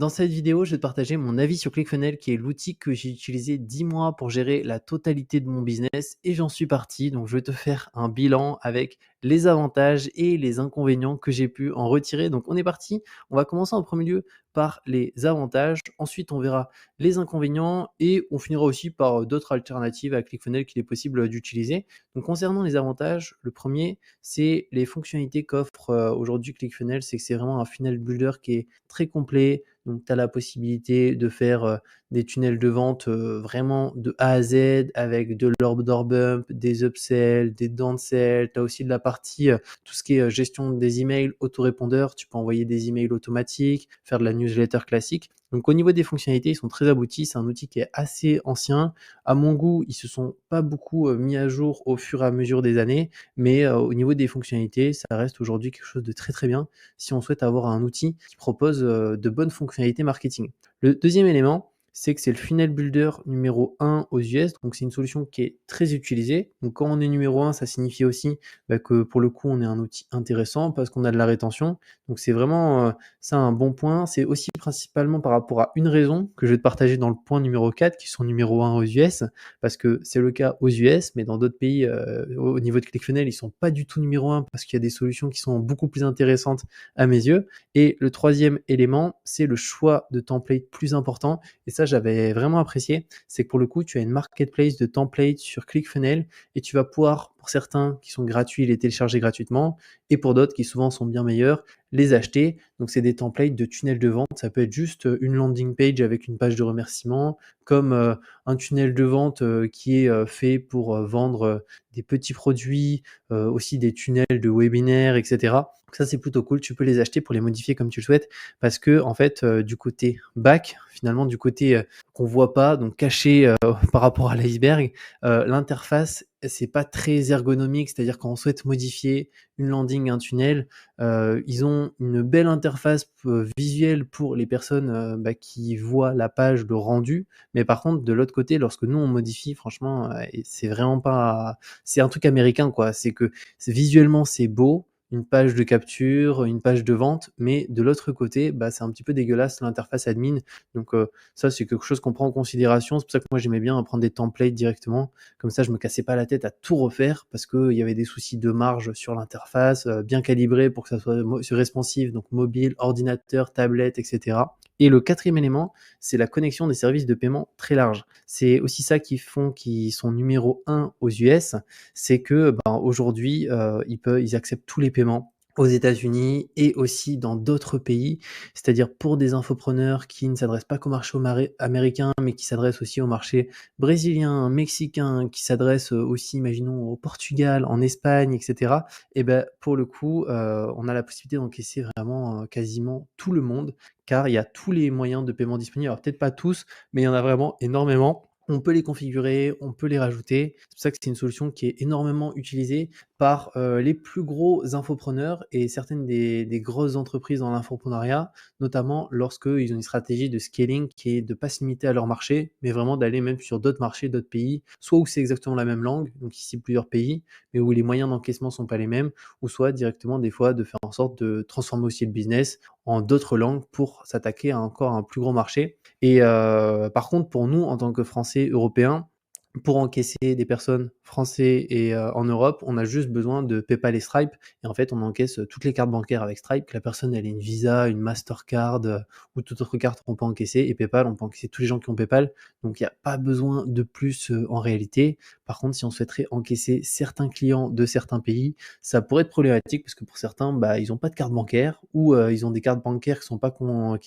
Dans cette vidéo, je vais te partager mon avis sur ClickFunnels, qui est l'outil que j'ai utilisé 10 mois pour gérer la totalité de mon business et j'en suis parti. Donc, je vais te faire un bilan avec les avantages et les inconvénients que j'ai pu en retirer. Donc, on est parti. On va commencer en premier lieu par les avantages. Ensuite, on verra les inconvénients et on finira aussi par d'autres alternatives à ClickFunnels qu'il est possible d'utiliser. Donc, concernant les avantages, le premier, c'est les fonctionnalités qu'offre aujourd'hui ClickFunnels. C'est que c'est vraiment un funnel builder qui est très complet. Donc, tu as la possibilité de faire des tunnels de vente vraiment de A à Z avec de l'order bump, des upsells, des downsell. Tu as aussi de la partie, tout ce qui est gestion des emails, autorépondeur. Tu peux envoyer des emails automatiques, faire de la newsletter classique. Donc, au niveau des fonctionnalités, ils sont très aboutis. C'est un outil qui est assez ancien. À mon goût, ils se sont pas beaucoup mis à jour au fur et à mesure des années. Mais au niveau des fonctionnalités, ça reste aujourd'hui quelque chose de très très bien si on souhaite avoir un outil qui propose de bonnes fonctionnalités marketing. Le deuxième élément, c'est que c'est le funnel builder numéro 1 aux US. Donc, c'est une solution qui est très utilisée. Donc, quand on est numéro 1, ça signifie aussi que pour le coup, on est un outil intéressant parce qu'on a de la rétention. Donc, c'est vraiment ça un bon point. C'est aussi principalement par rapport à une raison que je vais te partager dans le point numéro 4, qui sont numéro 1 aux US, parce que c'est le cas aux US, mais dans d'autres pays, au niveau de ClickFunnels, ils sont pas du tout numéro 1 parce qu'il y a des solutions qui sont beaucoup plus intéressantes à mes yeux. Et le troisième élément, c'est le choix de template plus important. Et ça, j'avais vraiment apprécié. C'est que pour le coup, tu as une marketplace de templates sur ClickFunnels et tu vas pouvoir, pour certains qui sont gratuits, les télécharger gratuitement et pour d'autres qui souvent sont bien meilleurs, les acheter. Donc, c'est des templates de tunnels de vente. Ça peut être juste une landing page avec une page de remerciement, comme un tunnel de vente qui est fait pour vendre des petits produits, aussi des tunnels de webinaires, etc. Donc ça, c'est plutôt cool. Tu peux les acheter pour les modifier comme tu le souhaites parce que, en fait, du côté back, finalement, du côté qu'on voit pas, donc caché par rapport à l'iceberg, l'interface, c'est pas très ergonomique. C'est-à-dire quand on souhaite modifier une landing, un tunnel, ils ont une belle interface visuelle pour les personnes qui voient la page, le rendu. Mais par contre, de l'autre côté, lorsque nous on modifie, franchement, c'est vraiment pas, c'est un truc américain quoi. C'est que visuellement c'est beau, une page de capture, une page de vente, mais de l'autre côté, c'est un petit peu dégueulasse l'interface admin. Donc ça, c'est quelque chose qu'on prend en considération. C'est pour ça que moi j'aimais bien prendre des templates directement. Comme ça, je me cassais pas la tête à tout refaire parce qu'il y avait des soucis de marge sur l'interface, bien calibré pour que ça soit responsive, donc mobile, ordinateur, tablette, etc. Et le quatrième élément, c'est la connexion des services de paiement très large. C'est aussi ça qui font qu'ils sont numéro 1 aux US, c'est que aujourd'hui, ils acceptent tous les paiements aux États-Unis et aussi dans d'autres pays, c'est-à-dire pour des infopreneurs qui ne s'adressent pas qu'au marché américain, mais qui s'adressent aussi au marché brésilien, mexicain, qui s'adressent aussi, imaginons, au Portugal, en Espagne, etc. Et pour le coup, on a la possibilité d'encaisser vraiment quasiment tout le monde, car il y a tous les moyens de paiement disponibles. Alors peut-être pas tous, mais il y en a vraiment énormément. On peut les configurer, on peut les rajouter. C'est pour ça que c'est une solution qui est énormément utilisée par les plus gros infopreneurs et certaines des grosses entreprises dans l'infopreneuriat, notamment lorsqu'ils ont une stratégie de scaling qui est de ne pas se limiter à leur marché, mais vraiment d'aller même sur d'autres marchés, d'autres pays, soit où c'est exactement la même langue, donc ici plusieurs pays, mais où les moyens d'encaissement ne sont pas les mêmes, ou soit directement des fois de faire en sorte de transformer aussi le business en d'autres langues pour s'attaquer à encore un plus gros marché. Et par contre, pour nous, en tant que Français, Européens, pour encaisser des personnes français et en Europe, on a juste besoin de PayPal et Stripe. Et en fait, on encaisse toutes les cartes bancaires avec Stripe, que la personne elle ait une Visa, une Mastercard ou toute autre carte qu'on peut encaisser. Et PayPal, on peut encaisser tous les gens qui ont PayPal. Donc, il n'y a pas besoin de plus en réalité. Par contre, si on souhaiterait encaisser certains clients de certains pays, ça pourrait être problématique parce que pour certains, ils n'ont pas de carte bancaire ou ils ont des cartes bancaires qui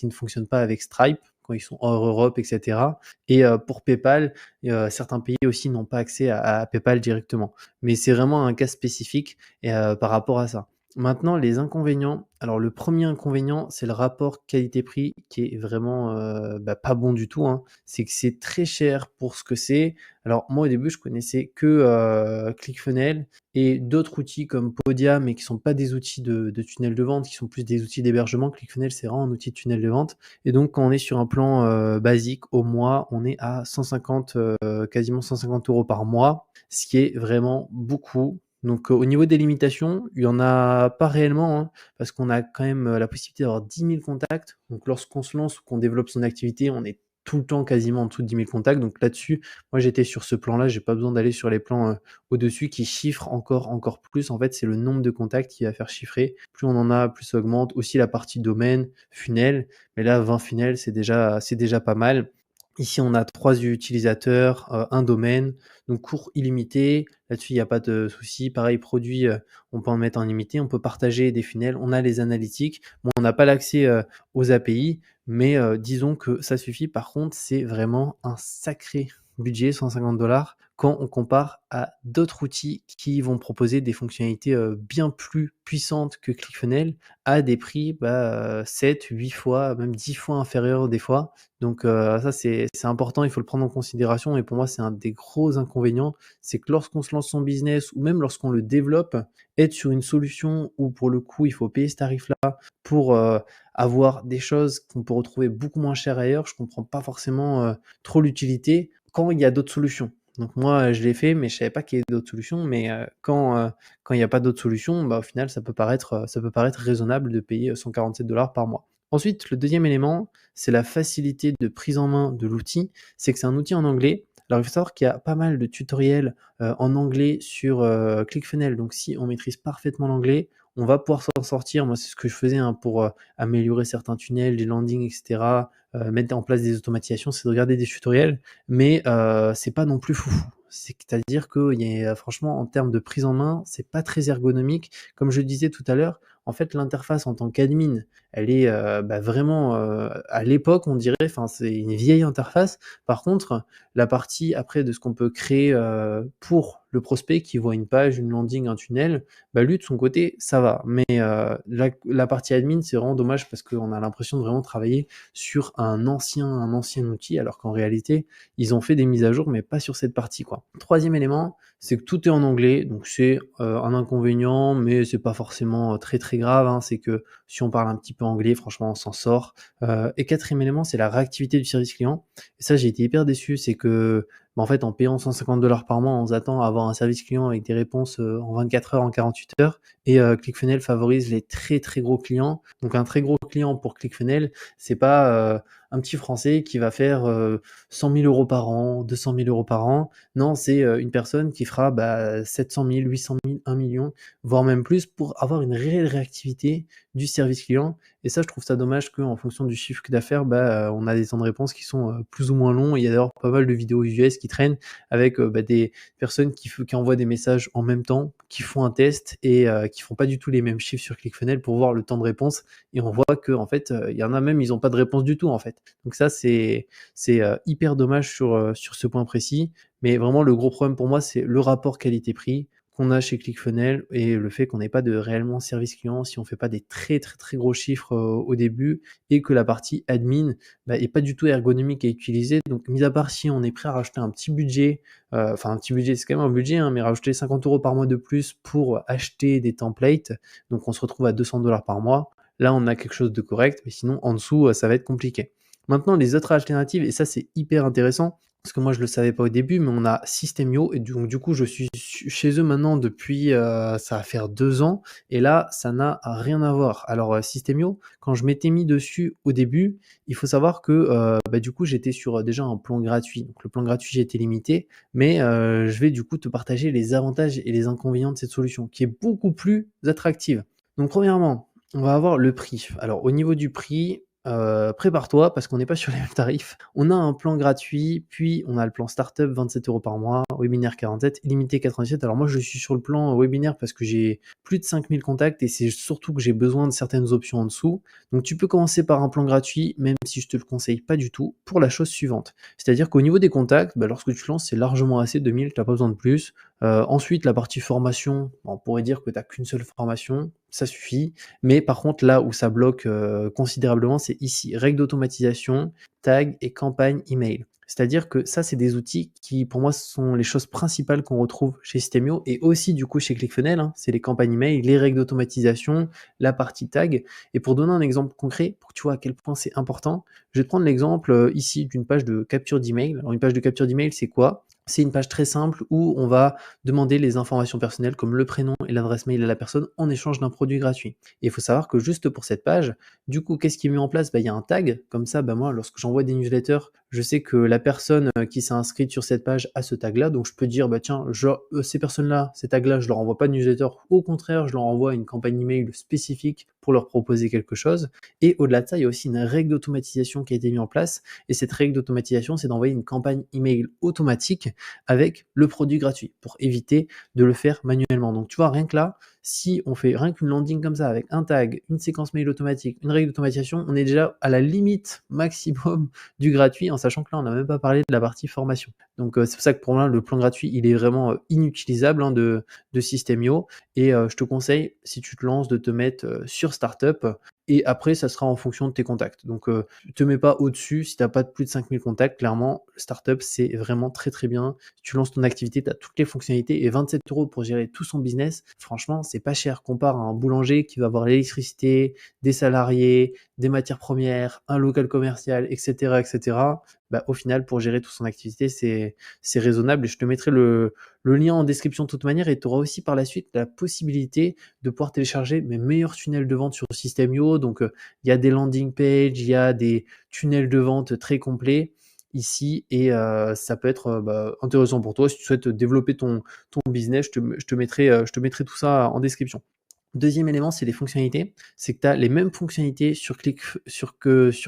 ne fonctionnent pas avec Stripe quand ils sont hors Europe, etc. Et pour PayPal, certains pays aussi n'ont pas accès à PayPal directement. Mais c'est vraiment un cas spécifique par rapport à ça. Maintenant, les inconvénients. Alors, le premier inconvénient, c'est le rapport qualité-prix qui est vraiment pas bon du tout, hein. C'est que c'est très cher pour ce que c'est. Alors, moi, au début, je connaissais que ClickFunnels et d'autres outils comme Podia, mais qui sont pas des outils de tunnel de vente, qui sont plus des outils d'hébergement. ClickFunnels, c'est vraiment un outil de tunnel de vente. Et donc, quand on est sur un plan basique au mois, on est à 150, quasiment 150 € par mois, ce qui est vraiment beaucoup. Donc, au niveau des limitations, il y en a pas réellement, hein, parce qu'on a quand même, la possibilité d'avoir 10 000 contacts. Donc lorsqu'on se lance ou qu'on développe son activité, on est tout le temps quasiment en dessous de 10 000 contacts. Donc là-dessus, moi j'étais sur ce plan-là, j'ai pas besoin d'aller sur les plans, au-dessus qui chiffrent encore plus. En fait, c'est le nombre de contacts qui va faire chiffrer. Plus on en a, plus ça augmente. Aussi la partie domaine, funnel, mais là 20 funnels, c'est déjà pas mal. Ici, on a 3 utilisateurs, 1 domaine, donc cours illimité. Là-dessus, il y a pas de souci. Pareil, produit, on peut en mettre en limité. On peut partager des funnels. On a les analytiques. Bon, on n'a pas l'accès, aux API, mais disons que ça suffit. Par contre, c'est vraiment un sacré budget, 150 quand on compare à d'autres outils qui vont proposer des fonctionnalités, bien plus puissantes que ClickFunnels à des prix, 7-8 fois, même 10 fois inférieurs des fois. Donc ça c'est important, il faut le prendre en considération et pour moi, c'est un des gros inconvénients, c'est que lorsqu'on se lance son business ou même lorsqu'on le développe, être sur une solution où pour le coup, il faut payer ce tarif-là pour, avoir des choses qu'on peut retrouver beaucoup moins chères ailleurs, je comprends pas forcément, trop l'utilité quand il y a d'autres solutions. Donc moi, je l'ai fait, mais je savais pas qu'il y avait d'autres solutions, mais quand il y a pas d'autres solutions, au final, ça peut paraître raisonnable de payer, 147 par mois. Ensuite, le deuxième élément, c'est la facilité de prise en main de l'outil. C'est que c'est un outil en anglais. Alors, il faut savoir qu'il y a pas mal de tutoriels, en anglais sur, ClickFunnels. Donc si on maîtrise parfaitement l'anglais, on va pouvoir s'en sortir. Moi, c'est ce que je faisais, hein, pour, améliorer certains tunnels, les landings et cetera, mettre en place des automatisations, c'est de regarder des tutoriels, mais c'est pas non plus foufou. C'est-à-dire qu'il y a franchement, en termes de prise en main, c'est pas très ergonomique. Comme je le disais tout à l'heure, en fait, l'interface en tant qu'admin, elle est, vraiment, à l'époque, on dirait, enfin, c'est une vieille interface. Par contre, la partie après de ce qu'on peut créer, pour le prospect qui voit une page, une landing, un tunnel, lui de son côté, ça va. Mais, la partie admin, c'est vraiment dommage parce qu'on a l'impression de vraiment travailler sur un ancien outil, alors qu'en réalité, ils ont fait des mises à jour, mais pas sur cette partie, quoi. Troisième élément, c'est que tout est en anglais, donc c'est, un inconvénient, mais c'est pas forcément, très, très grave, hein. C'est que si on parle un petit peu anglais, franchement, on s'en sort. Et quatrième élément, c'est la réactivité du service client. Et ça, j'ai été hyper déçu, c'est que, en fait, en payant 150 par mois, on s'attend à avoir un service client avec des réponses, en 24 heures, en 48 heures et ClickFunnels favorise les très, très gros clients. Donc un très gros client pour ClickFunnels, c'est pas, un petit Français qui va faire, 100 000 € par an, 200 000 € par an. Non, c'est, une personne qui fera, 700 000, 800 000, 1 million, voire même plus pour avoir une réelle réactivité du service client et ça, je trouve ça dommage qu'en fonction du chiffre d'affaires, on a des temps de réponse qui sont, plus ou moins longs. Il y a d'ailleurs pas mal de vidéos US qui traînent avec, des personnes qui envoient des messages en même temps, qui font un test et qui font pas du tout les mêmes chiffres sur ClickFunnels pour voir le temps de réponse et on voit qu'en fait, il y en a même, ils ont pas de réponse du tout, en fait. Donc ça, c'est hyper dommage sur ce point précis. Mais vraiment, le gros problème pour moi, c'est le rapport qualité-prix qu'on a chez ClickFunnels et le fait qu'on n'ait pas de réellement service client si on fait pas des très, très, très gros chiffres, au début et que la partie admin, est pas du tout ergonomique à utiliser. Donc mis à part si on est prêt à rajouter un petit budget, enfin un petit budget, c'est quand même un budget, hein, mais rajouter 50 € par mois de plus pour acheter des templates, donc on se retrouve à 200 par mois. Là, on a quelque chose de correct, mais sinon en dessous, ça va être compliqué. Maintenant, les autres alternatives et ça, c'est hyper intéressant parce que moi, je le savais pas au début, mais on a Systemio et donc du coup, je suis chez eux maintenant depuis, ça va faire 2 ans et là, ça n'a rien à voir. Alors, Systemio, quand je m'étais mis dessus au début, il faut savoir que, du coup, j'étais sur, déjà un plan gratuit. Donc le plan gratuit, j'ai été limité, mais je vais du coup te partager les avantages et les inconvénients de cette solution qui est beaucoup plus attractive. Donc premièrement, on va avoir le prix. Alors au niveau du prix, prépare-toi parce qu'on n'est pas sur les mêmes tarifs. On a un plan gratuit, puis on a le plan startup 27 € par mois, webinaire 47, illimité 97. Alors moi je suis sur le plan webinaire parce que j'ai plus de 5000 contacts et c'est surtout que j'ai besoin de certaines options en dessous. Donc tu peux commencer par un plan gratuit, même si je te le conseille pas du tout, pour la chose suivante. C'est-à-dire qu'au niveau des contacts, lorsque tu lances, c'est largement assez, 2000, tu n'as pas besoin de plus. Ensuite, la partie formation, on pourrait dire que tu n'as qu'une seule formation, ça suffit. Mais par contre, là où ça bloque considérablement, c'est ici, règles d'automatisation, tag et campagne email. C'est-à-dire que ça, c'est des outils qui, pour moi, sont les choses principales qu'on retrouve chez Systemio et aussi, du coup, chez ClickFunnels, hein. C'est les campagnes email, les règles d'automatisation, la partie tag. Et pour donner un exemple concret, pour que tu vois à quel point c'est important, Je vais te prendre l'exemple, ici d'une page de capture d'email. Alors une page de capture d'email, c'est quoi? C'est une page très simple où on va demander les informations personnelles comme le prénom et l'adresse mail à la personne en échange d'un produit gratuit. Et il faut savoir que juste pour cette page, du coup, qu'est-ce qui est mis en place? Bah, il y a un tag, comme ça, bah, moi, lorsque j'envoie des newsletters, je sais que la personne qui s'est inscrite sur cette page a ce tag-là, donc je peux dire, bah tiens, ces personnes-là, ces tags-là, je leur envoie pas de newsletter, au contraire, je leur envoie une campagne email spécifique pour leur proposer quelque chose. Et au-delà de ça, il y a aussi une règle d'automatisation qui a été mise en place, et cette règle d'automatisation, c'est d'envoyer une campagne email automatique avec le produit gratuit, pour éviter de le faire manuellement. Donc tu vois, rien que là, si on fait rien qu'une landing comme ça, avec un tag, une séquence mail automatique, une règle d'automatisation, on est déjà à la limite maximum du gratuit, en sachant que là, on n'a même pas parlé de la partie formation. Donc c'est pour ça que pour moi, le plan gratuit, il est vraiment inutilisable de System.io. Et je te conseille, si tu te lances, de te mettre sur Startup. Et après, ça sera en fonction de tes contacts. Donc, ne te mets pas au-dessus. Si tu n'as pas de plus de 5000 contacts, clairement, Startup, c'est vraiment très très bien. Si tu lances ton activité, tu as toutes les fonctionnalités et 27 € pour gérer tout son business. Franchement, c'est pas cher. Compare à un boulanger qui va avoir l'électricité, des salariés, des matières premières, un local commercial, etc., etc. Bah, au final, pour gérer toute son activité, c'est raisonnable. Et je te mettrai le lien en description de toute manière, et tu auras aussi par la suite la possibilité de pouvoir télécharger mes meilleurs tunnels de vente sur System.io. Donc, il y a des landing pages, il y a des tunnels de vente très complets ici, et ça peut être intéressant pour toi si tu souhaites développer ton business. Je te mettrai tout ça en description. Deuxième élément, c'est les fonctionnalités. C'est que tu as les mêmes fonctionnalités sur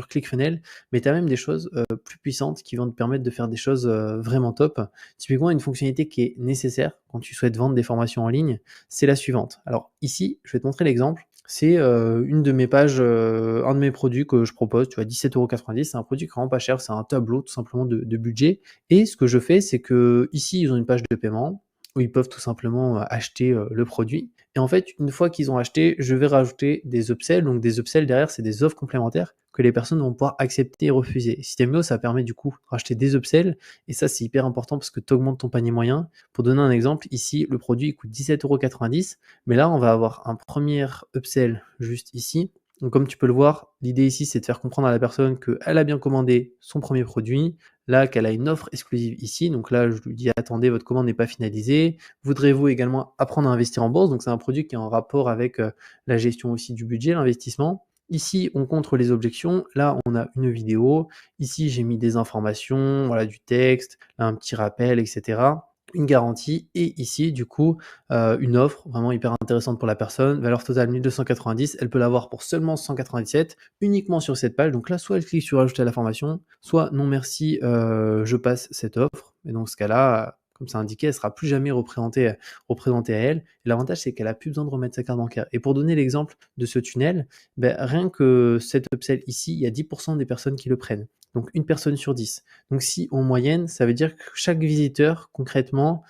ClickFunnels, mais tu as même des choses plus puissantes qui vont te permettre de faire des choses vraiment top. Typiquement, une fonctionnalité qui est nécessaire quand tu souhaites vendre des formations en ligne, c'est la suivante. Alors ici, je vais te montrer l'exemple. C'est une de mes pages, un de mes produits que je propose, tu vois, 17,90 €. C'est un produit qui est vraiment pas cher, c'est un tableau tout simplement de budget. Et ce que je fais, c'est que ici, ils ont une page de paiement où ils peuvent tout simplement acheter le produit. Et en fait, une fois qu'ils ont acheté, je vais rajouter des upsells. Donc des upsells derrière, c'est des offres complémentaires que les personnes vont pouvoir accepter et refuser. System.io, ça permet du coup de racheter des upsells. Et ça, c'est hyper important parce que tu augmentes ton panier moyen. Pour donner un exemple, ici, le produit coûte 17,90 €. Mais là, on va avoir un premier upsell juste ici. Donc comme tu peux le voir, l'idée ici, c'est de faire comprendre à la personne qu'elle a bien commandé son premier produit, là qu'elle a une offre exclusive ici. Donc là, je lui dis, attendez, votre commande n'est pas finalisée. Voudrez-vous également apprendre à investir en bourse? Donc c'est un produit qui est en rapport avec la gestion aussi du budget, l'investissement. Ici, on contre les objections. Là, on a une vidéo. Ici, j'ai mis des informations, voilà, du texte, un petit rappel, etc. Une garantie, et ici du coup une offre vraiment hyper intéressante pour la personne, valeur totale 1290, elle peut l'avoir pour seulement 197 uniquement sur cette page. Donc là, soit elle clique sur ajouter à la formation, soit non merci, je passe cette offre. Et dans ce cas-là, comme c'est indiqué, elle sera plus jamais représentée à elle. Et l'avantage, c'est qu'elle a plus besoin de remettre sa carte bancaire. Et pour donner l'exemple de ce tunnel, rien que cet upsell ici, il y a 10% des personnes qui le prennent, donc une personne sur 10. Donc si en moyenne, ça veut dire que chaque visiteur concrètement,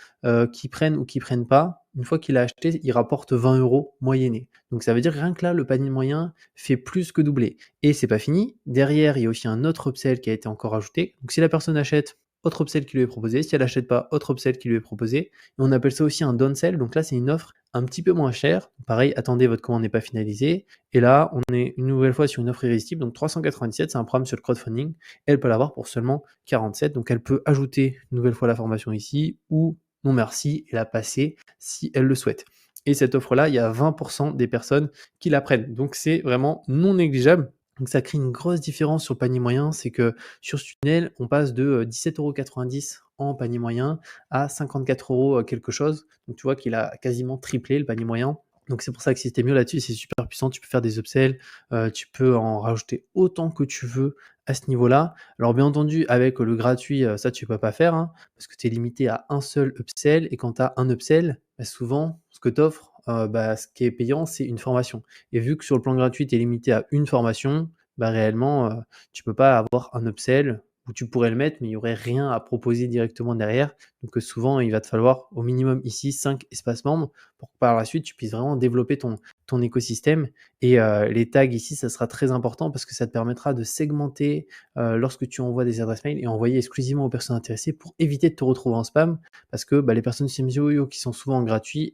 qui prenne ou qui prenne pas, une fois qu'il a acheté, il rapporte 20 € moyennés. Donc ça veut dire que rien que là, le panier moyen fait plus que doubler. Et c'est pas fini. Derrière, il y a aussi un autre upsell qui a été encore ajouté. Donc si la personne achète, autre upsell qui lui est proposé. Si elle achète pas, autre upsell qui lui est proposé. Et on appelle ça aussi un downsell. Donc là, c'est une offre un petit peu moins chère. Pareil, attendez, votre commande n'est pas finalisée. Et là, on est une nouvelle fois sur une offre irrésistible. Donc 397, c'est un programme sur le crowdfunding. Elle peut l'avoir pour seulement 47. Donc elle peut ajouter une nouvelle fois la formation ici, ou non merci, et la passer si elle le souhaite. Et cette offre-là, il y a 20% des personnes qui la prennent. Donc c'est vraiment non négligeable. Donc ça crée une grosse différence sur le panier moyen. C'est que sur ce tunnel, on passe de 17,90 € en panier moyen à 54 € quelque chose. Donc tu vois qu'il a quasiment triplé le panier moyen. Donc c'est pour ça que System.io là-dessus, c'est super puissant. Tu peux faire des upsells, tu peux en rajouter autant que tu veux à ce niveau-là. Alors bien entendu, avec le gratuit, ça tu peux pas faire, hein, parce que tu es limité à un seul upsell. Et quand tu as un upsell, souvent ce que tu offres, ce qui est payant, c'est une formation. Et vu que sur le plan gratuit, tu es limité à une formation, réellement, tu peux pas avoir un upsell, où tu pourrais le mettre, mais il y aurait rien à proposer directement derrière. Donc souvent, il va te falloir au minimum ici 5 espaces membres pour que par la suite, tu puisses vraiment développer ton écosystème. Et les tags ici, ça sera très important parce que ça te permettra de segmenter lorsque tu envoies des adresses mail, et envoyer exclusivement aux personnes intéressées pour éviter de te retrouver en spam. Parce que les personnes System.io qui sont souvent en gratuit,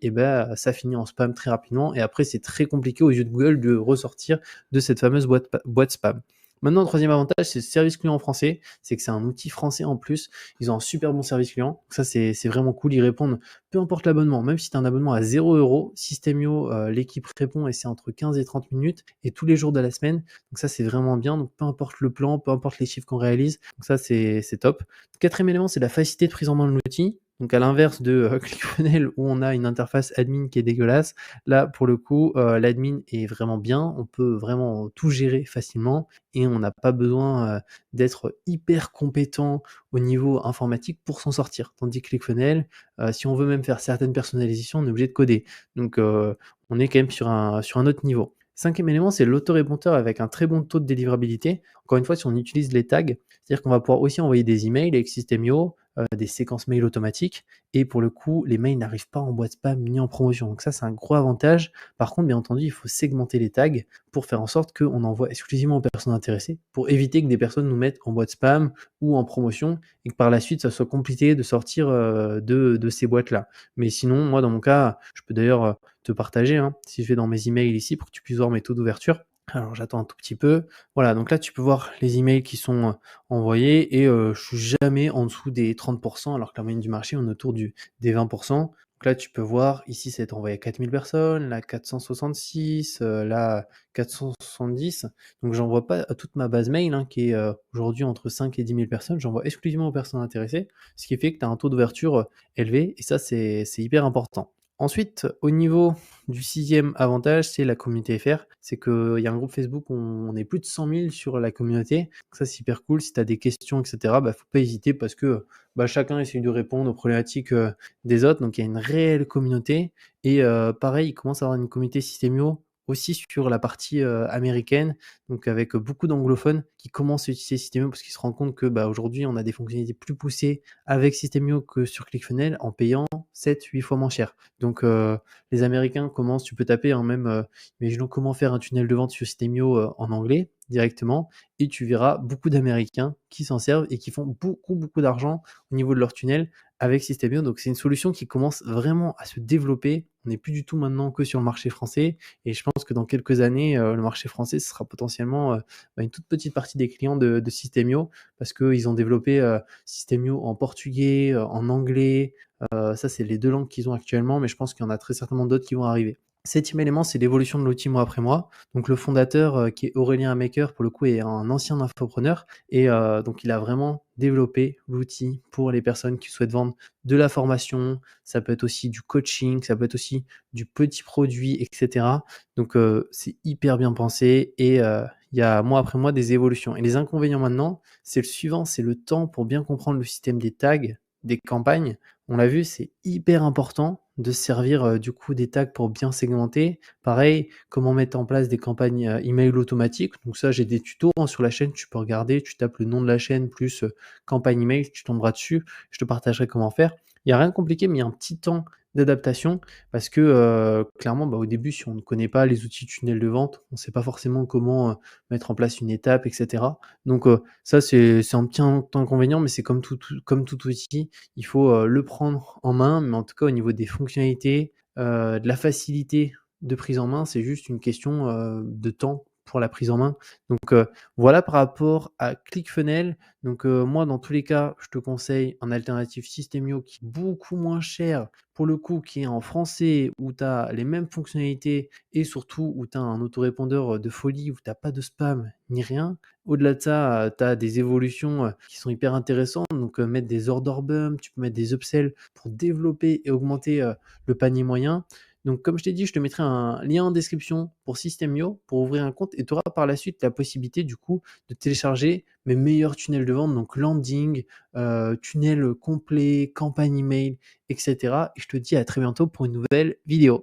ça finit en spam très rapidement. Et après, c'est très compliqué aux yeux de Google de ressortir de cette fameuse boîte spam. Maintenant, le troisième avantage, c'est le service client français. C'est que c'est un outil français en plus. Ils ont un super bon service client. Donc ça, c'est vraiment cool. Ils répondent, peu importe l'abonnement, même si tu as un abonnement à 0 €, Systemio, l'équipe répond et c'est entre 15 et 30 minutes et tous les jours de la semaine. Donc ça, c'est vraiment bien. Donc peu importe le plan, peu importe les chiffres qu'on réalise. Donc ça, c'est top. Quatrième élément, c'est la facilité de prise en main de l'outil. Donc à l'inverse de ClickFunnels où on a une interface admin qui est dégueulasse, là pour le coup, l'admin est vraiment bien. On peut vraiment tout gérer facilement et on n'a pas besoin d'être hyper compétent au niveau informatique pour s'en sortir. Tandis que ClickFunnels, si on veut même faire certaines personnalisations, on est obligé de coder. Donc on est quand même sur un autre niveau. Cinquième élément, c'est l'autorépondeur avec un très bon taux de délivrabilité. Encore une fois, si on utilise les tags, c'est-à-dire qu'on va pouvoir aussi envoyer des emails avec Systemio, des séquences mail automatiques et pour le coup, les mails n'arrivent pas en boîte spam ni en promotion. Donc ça, c'est un gros avantage. Par contre, bien entendu, il faut segmenter les tags pour faire en sorte qu'on envoie exclusivement aux personnes intéressées pour éviter que des personnes nous mettent en boîte spam ou en promotion et que par la suite, ça soit compliqué de sortir de ces boîtes-là. Mais sinon, moi, dans mon cas, je peux d'ailleurs te partager, hein, si je vais dans mes emails ici pour que tu puisses voir mes taux d'ouverture. Alors j'attends un tout petit peu. Voilà, donc là tu peux voir les emails qui sont envoyés et je suis jamais en dessous des 30% alors que la moyenne du marché on est autour des 20%. Donc là tu peux voir, ici c'est envoyé à 4000 personnes, là 466, là 470. Donc j'envoie pas à toute ma base mail hein, qui est aujourd'hui entre 5 et 10 000 personnes, j'envoie exclusivement aux personnes intéressées, ce qui fait que tu as un taux d'ouverture élevé et ça c'est hyper important. Ensuite, au niveau du sixième avantage, c'est la communauté FR. C'est qu'il y a un groupe Facebook où on est plus de 100 000 sur la communauté. Donc ça, c'est hyper cool. Si tu as des questions, etc., faut pas hésiter parce que chacun essaie de répondre aux problématiques des autres. Donc il y a une réelle communauté. Et pareil, il commence à avoir une communauté Systemio aussi sur la partie américaine, donc avec beaucoup d'anglophones qui commencent à utiliser Systemio parce qu'ils se rendent compte que aujourd'hui, on a des fonctionnalités plus poussées avec Systemio que sur ClickFunnels en payant 7-8 fois moins cher. Donc les Américains commencent, tu peux taper même, imaginons comment faire un tunnel de vente sur Systemio en anglais directement, et tu verras beaucoup d'Américains qui s'en servent et qui font beaucoup d'argent au niveau de leur tunnel avec Systemio. Donc c'est une solution qui commence vraiment à se développer. On n'est plus du tout maintenant que sur le marché français, et je pense que dans quelques années, le marché français, ce sera potentiellement une toute petite partie des clients de Systemio, parce qu'ils ont développé Systemio en portugais, en anglais. Ça, c'est les deux langues qu'ils ont actuellement, mais je pense qu'il y en a très certainement d'autres qui vont arriver. Septième élément, c'est l'évolution de l'outil mois après mois. Donc le fondateur, qui est Aurélien Amaker, pour le coup, est un ancien infopreneur et donc il a vraiment développé l'outil pour les personnes qui souhaitent vendre de la formation. Ça peut être aussi du coaching, ça peut être aussi du petit produit, et cetera. Donc c'est hyper bien pensé et il y a mois après mois des évolutions. Et les inconvénients maintenant, c'est le suivant, c'est le temps pour bien comprendre le système des tags, des campagnes. On l'a vu, c'est hyper important de se servir du coup des tags pour bien segmenter. Pareil, comment mettre en place des campagnes email automatiques. Donc ça, j'ai des tutos sur la chaîne, tu peux regarder, tu tapes le nom de la chaîne plus campagne email, tu tomberas dessus, je te partagerai comment faire. Il n'y a rien de compliqué, mais il y a un petit temps d'adaptation parce que clairement, au début, si on ne connaît pas les outils tunnel de vente, on ne sait pas forcément comment mettre en place une étape, etc. Donc ça, c'est un petit inconvénient, mais c'est comme tout outil, il faut le prendre en main, mais en tout cas au niveau des fonctionnalités, de la facilité de prise en main, c'est juste une question de temps pour la prise en main. Donc voilà par rapport à ClickFunnels. Donc moi, dans tous les cas, je te conseille un alternatif Systemio qui est beaucoup moins cher, pour le coup, qui est en français, où tu as les mêmes fonctionnalités et surtout où tu as un autorépondeur de folie, où tu as pas de spam ni rien. Au-delà de ça, tu as des évolutions qui sont hyper intéressantes, donc mettre des order bumps, tu peux mettre des upsells pour développer et augmenter le panier moyen. Donc comme je t'ai dit, je te mettrai un lien en description pour Systemio, pour ouvrir un compte, et tu auras par la suite la possibilité du coup de télécharger mes meilleurs tunnels de vente, donc landing, tunnel complet, campagne email, etc. Et je te dis à très bientôt pour une nouvelle vidéo.